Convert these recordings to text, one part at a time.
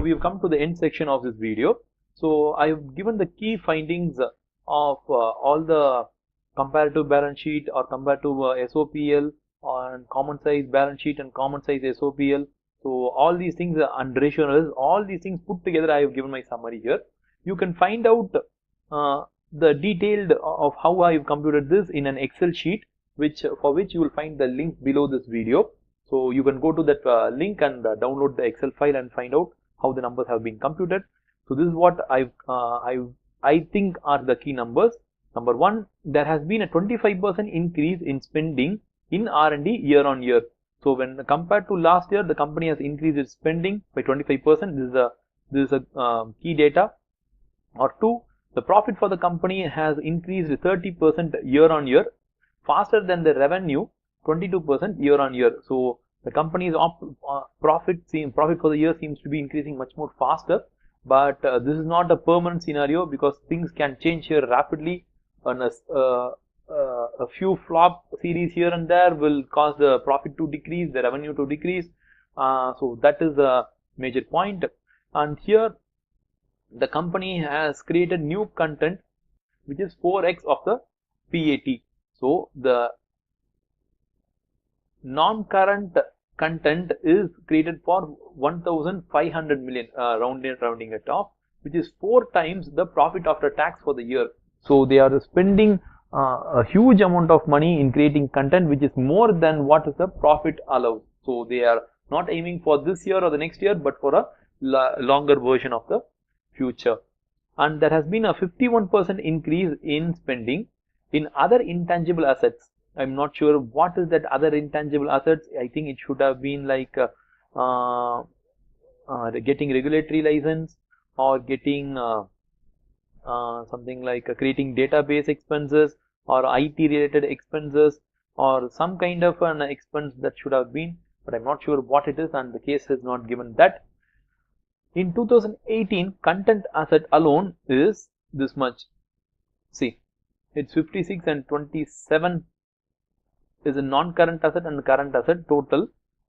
we've come to the end section of this video. So I've given the key findings of all the comparative balance sheet or comparative SOPL and common size balance sheet and common size SOPL. So all these things and ratio, all these things put together, I have given my summary here. You can find out the detailed of how I've computed this in an Excel sheet, for which you will find the link below this video. So you can go to that link and download the Excel file and find out how the numbers have been computed. So this is what I think are the key numbers. Number one, there has been a 25% increase in spending in R&D year on year. So when compared to last year, the company has increased its spending by 25%. This is a key data. Or two, the profit for the company has increased 30% year on year, faster than the revenue 22% year on year. So the company's profit for the year seems to be increasing much more faster. But this is not a permanent scenario, because things can change here rapidly. And a few flop series here and there will cause the profit to decrease, the revenue to decrease. So that is a major point. And here the company has created new content which is 4x of the PAT. So the non-current content is created for 1,500 million, rounding it off, which is 4 times the profit after tax for the year. So they are spending a huge amount of money in creating content which is more than what is the profit allowed. So they are not aiming for this year or the next year, but for a longer version of the future. And there has been a 51% increase in spending in other intangible assets. I'm not sure what is that other intangible assets. I think it should have been like getting regulatory license, or getting something like creating database expenses, or IT related expenses, or some kind of an expense that should have been, but I'm not sure what it is, and the case has not given that. In 2018, content asset alone is this much. See, it's 56 and 27 is a non-current asset and current asset total.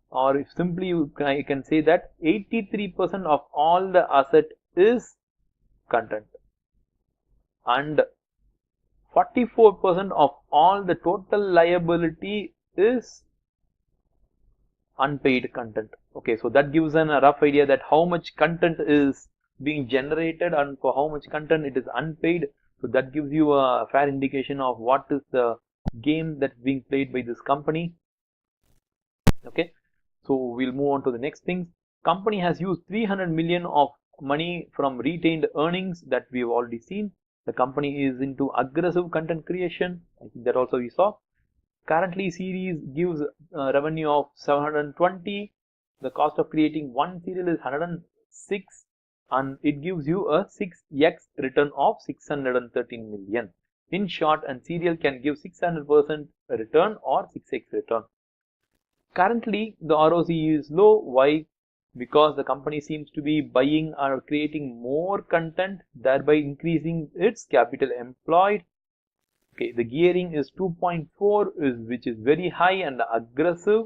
Or if simply I can say that 83% of all the asset is content, and 44% of all the total liability is unpaid content. Okay, so that gives a rough idea that how much content is being generated and for how much content it is unpaid. So that gives you a fair indication of what is the game that's being played by this company. Okay, so we'll move on to the next thing. Company has used 300 million of money from retained earnings, that we have already seen. The company is into aggressive content creation. I think that also we saw. Currently series gives revenue of 720. The cost of creating one serial is 106, and it gives you a 6x return of 613 million. In short, a serial can give 600% return or 6x return. Currently the ROC is low. Why? Because the company seems to be buying or creating more content, thereby increasing its capital employed. Okay, the gearing is 2.4, which is very high and aggressive.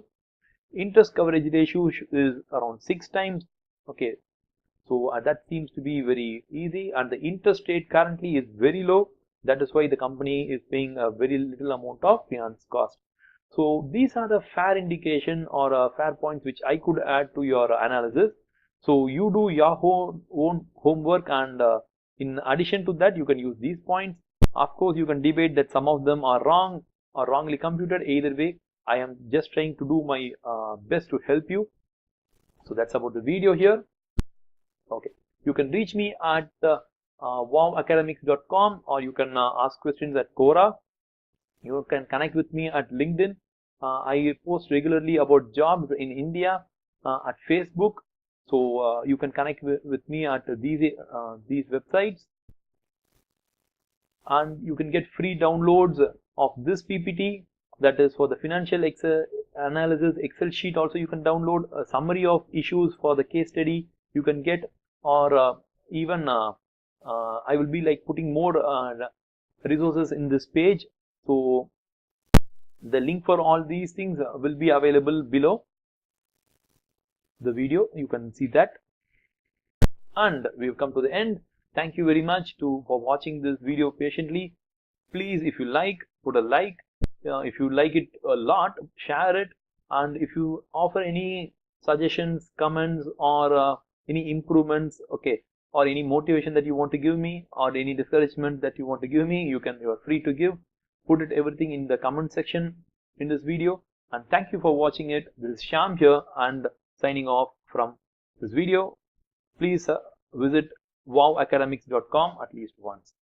Interest coverage ratio is around 6 times. Okay, so that seems to be very easy, and the interest rate currently is very low. That is why the company is paying a very little amount of finance cost. So these are the fair indication or fair points which I could add to your analysis. So you do your own homework, and in addition to that, you can use these points. Of course, you can debate that some of them are wrong or wrongly computed. Either way, I am just trying to do my best to help you. So that's about the video here. Okay, you can reach me at wowacademics.com, or you can ask questions at Quora. You can connect with me at LinkedIn. I post regularly about jobs in India at Facebook. So you can connect with me at these websites. And you can get free downloads of this PPT, that is for the financial analysis Excel sheet. Also you can download a summary of issues for the case study you can get, or even I will be like putting more resources in this page. So the link for all these things will be available below the video. You can see that. And we've come to the end. Thank you very much for watching this video patiently. Please, if you like, put a like. If you like it a lot, share it. And if you offer any suggestions, comments, or any improvements, okay, or any motivation that you want to give me, or any discouragement that you want to give me, you are free to give. Put it everything in the comment section in this video. And thank you for watching it. This is Shyam here and signing off from this video. Please visit wowacademics.com at least once.